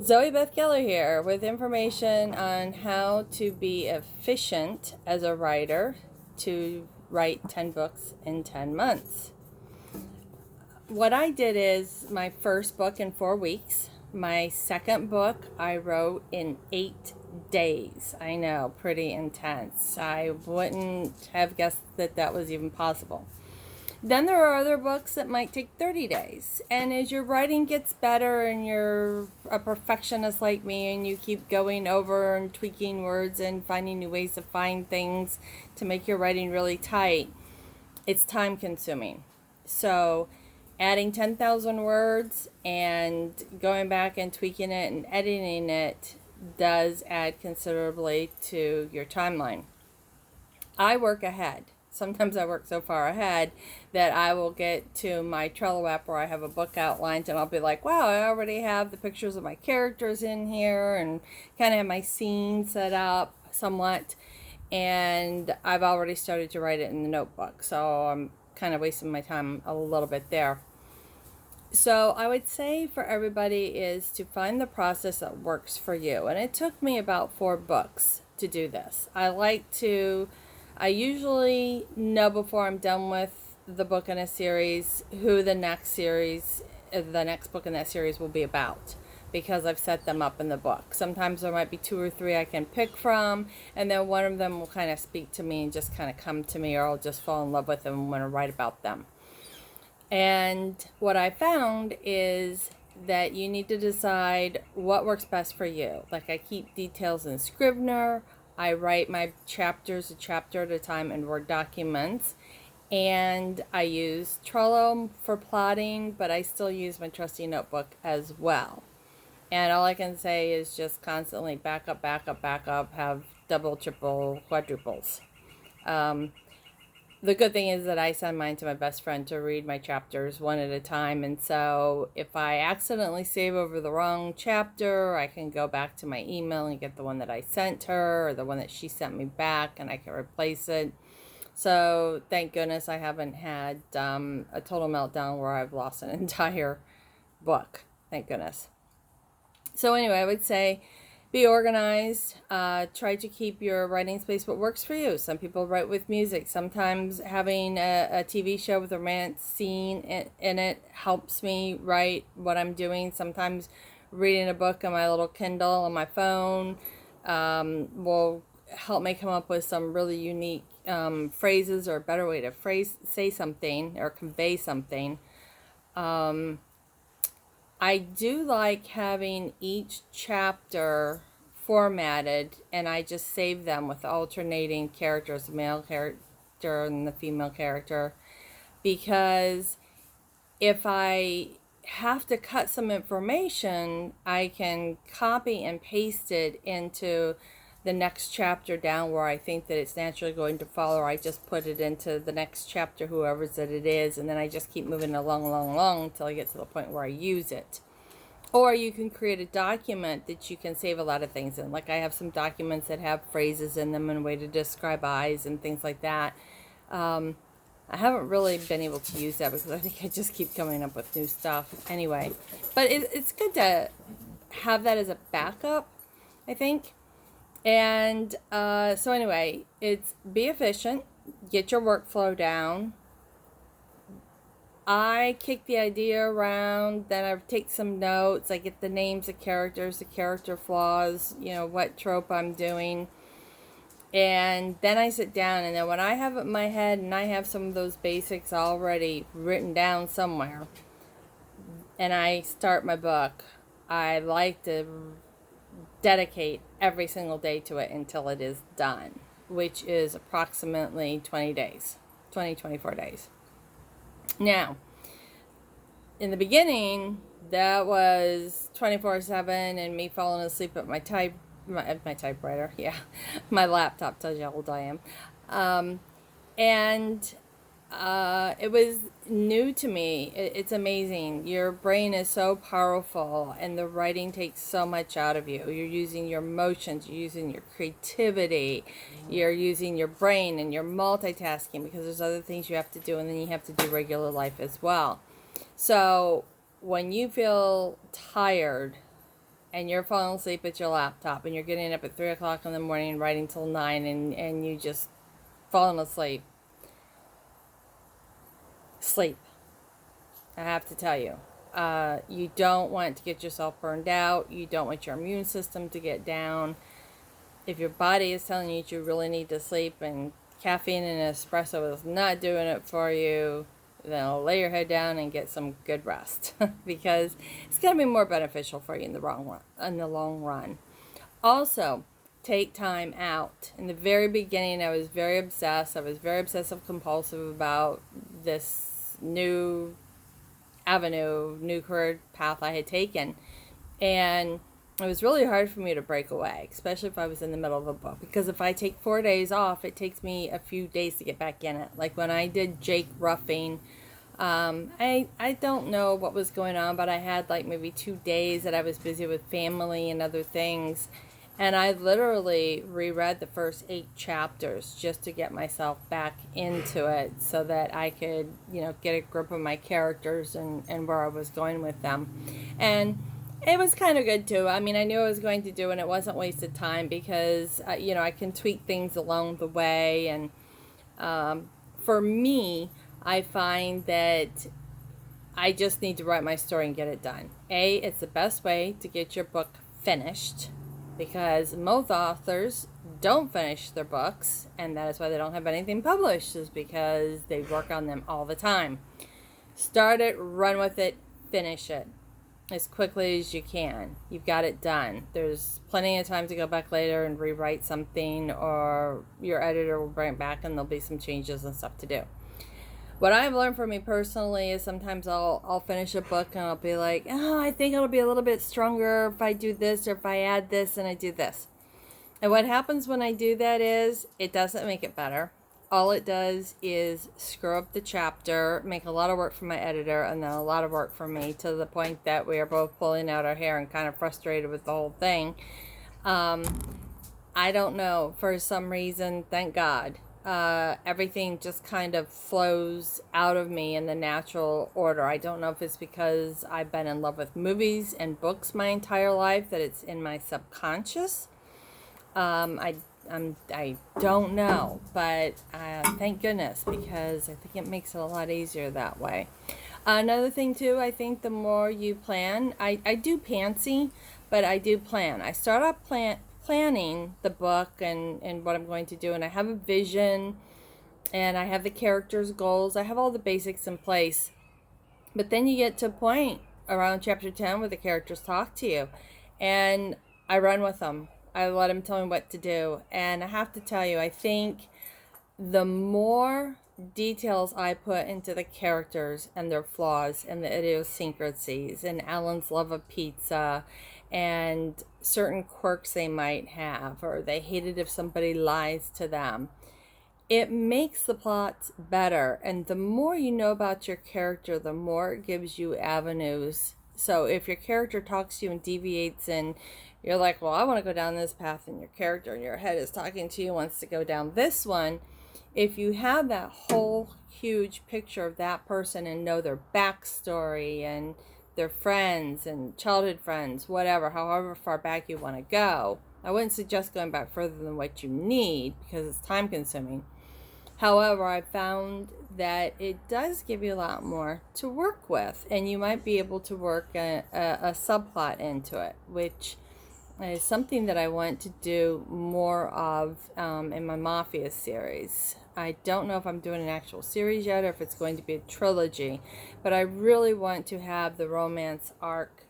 Zoe Beth Keller here with information on how to be efficient as a writer to write 10 books in 10 months. What I did is my first book in 4 weeks. My second book I wrote in 8 days. I know, pretty intense. I wouldn't have guessed that that was even possible. Then there are other books that might take 30 days. And as your writing gets better and you're a perfectionist like me and you keep going over and tweaking words and finding new ways to find things to make your writing really tight, it's time consuming. So adding 10,000 words and going back and tweaking it and editing it does add considerably to your timeline. I work ahead. Sometimes I work so far ahead that I will get to my Trello app where I have a book outlined and I'll be like, wow, I already have the pictures of my characters in here and kind of have my scene set up somewhat. And I've already started to write it in the notebook. So I'm kind of wasting my time a little bit there. So I would say for everybody is to find the process that works for you. And it took me about 4 books to do this. I usually know before I'm done with the book in a series who the next book in that series will be about because I've set them up in the book. Sometimes there might be 2 or 3 I can pick from, and then one of them will kind of speak to me and just kind of come to me, or I'll just fall in love with them and want to write about them. And what I found is that you need to decide what works best for you. Like I keep details in Scrivener. I write my chapters a chapter at a time in Word documents. And I use Trello for plotting, but I still use my trusty notebook as well. And all I can say is just constantly back up, have double, triple, quadruples. The good thing is that I send mine to my best friend to read my chapters one at a time. And so if I accidentally save over the wrong chapter, I can go back to my email and get the one that I sent her or the one that she sent me back, and I can replace it. So thank goodness I haven't had a total meltdown where I've lost an entire book. Thank goodness. So anyway, I would say be organized. Try to keep your writing space what works for you. Some people write with music. Sometimes having a TV show with a romance scene in it helps me write what I'm doing. Sometimes reading a book on my little Kindle on my phone will help me come up with some really unique phrases or a better way to say something or convey something. I do like having each chapter formatted, and I just save them with alternating characters, the male character and the female character, because if I have to cut some information, I can copy and paste it into the next chapter down where I think that it's naturally going to follow, or I just put it into the next chapter, whoever's that it is, and then I just keep moving along until I get to the point where I use it. Or you can create a document that you can save a lot of things in. Like I have some documents that have phrases in them and a way to describe eyes and things like that. I haven't really been able to use that because I think I just keep coming up with new stuff anyway. But it's good to have that as a backup, I think. And so anyway, it's be efficient, get your workflow down. I kick the idea around, then I take some notes, I get the names of characters, the character flaws, what trope I'm doing. And then I sit down, and then when I have it in my head and I have some of those basics already written down somewhere, and I start my book, I like to dedicate every single day to it until it is done, which is approximately 24 days. Now, in the beginning, that was 24/7 and me falling asleep at my typewriter. Yeah, my laptop tells you how old I am. And it was new to me. It's amazing. Your brain is so powerful, and the writing takes so much out of you. You're using your emotions, you're using your creativity, you're using your brain, and you're multitasking because there's other things you have to do, and then you have to do regular life as well. So when you feel tired and you're falling asleep at your laptop and you're getting up at 3 o'clock in the morning and writing till 9 and you just falling asleep. Sleep. I have to tell you. You don't want to get yourself burned out. You don't want your immune system to get down. If your body is telling you that you really need to sleep and caffeine and espresso is not doing it for you, then lay your head down and get some good rest because it's going to be more beneficial for you in the long run. Also, take time out. In the very beginning, I was very obsessed. I was very obsessive compulsive about this new avenue, new career path I had taken. And it was really hard for me to break away, especially if I was in the middle of a book. Because if I take 4 days off, it takes me a few days to get back in it. Like when I did Jake Ruffing, I don't know what was going on, but I had like maybe 2 days that I was busy with family and other things. And I literally reread the first 8 chapters just to get myself back into it so that I could, get a grip of my characters and where I was going with them. And it was kind of good too. I mean, I knew I was going to do it and it wasn't wasted time because, I can tweak things along the way. And for me, I find that I just need to write my story and get it done. It's the best way to get your book finished because most authors don't finish their books, and that is why they don't have anything published, is because they work on them all the time. Start it, run with it, finish it as quickly as you can. You've got it done. There's plenty of time to go back later and rewrite something, or your editor will bring it back and there'll be some changes and stuff to do. What I've learned for me personally is sometimes I'll finish a book and I'll be like, oh, I think it'll be a little bit stronger if I do this or if I add this and I do this. And what happens when I do that is it doesn't make it better. All it does is screw up the chapter, make a lot of work for my editor, and then a lot of work for me, to the point that we are both pulling out our hair and kind of frustrated with the whole thing. I don't know. For some reason, thank God, everything just kind of flows out of me in the natural order. I don't know if it's because I've been in love with movies and books my entire life, that it's in my subconscious. I don't know, but thank goodness, because I think it makes it a lot easier that way. Another thing too, I think the more you plan, I do pantsy, but I do plan. I start off planning the book and what I'm going to do, and I have a vision, and I have the characters' goals. I have all the basics in place. But then you get to a point around chapter 10 where the characters talk to you, and I run with them. I let them tell me what to do. And I have to tell you, I think the more details I put into the characters and their flaws and the idiosyncrasies and Alan's love of pizza and certain quirks they might have, or they hate it if somebody lies to them, it makes the plots better. And the more you know about your character, the more it gives you avenues. So if your character talks to you and deviates, and you're like, well, I want to go down this path, and your character in your head is talking to you, wants to go down this one. If you have that whole huge picture of that person and know their backstory and their friends and childhood friends, whatever, however far back you want to go, I wouldn't suggest going back further than what you need because it's time consuming. However, I found that it does give you a lot more to work with, and you might be able to work a subplot into it, which is something that I want to do more of in my Mafia series. I don't know if I'm doing an actual series yet or if it's going to be a trilogy, but I really want to have the romance arc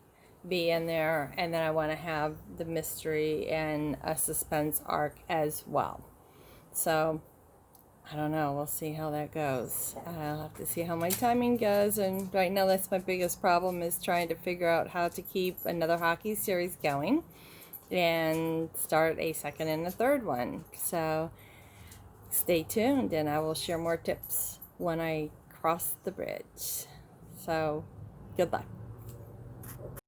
be in there, and then I want to have the mystery and a suspense arc as well. So I don't know. We'll see how that goes. I'll have to see how my timing goes. And right now, that's my biggest problem, is trying to figure out how to keep another hockey series going and start a second and a third one. So stay tuned, and I will share more tips when I cross the bridge. So good luck.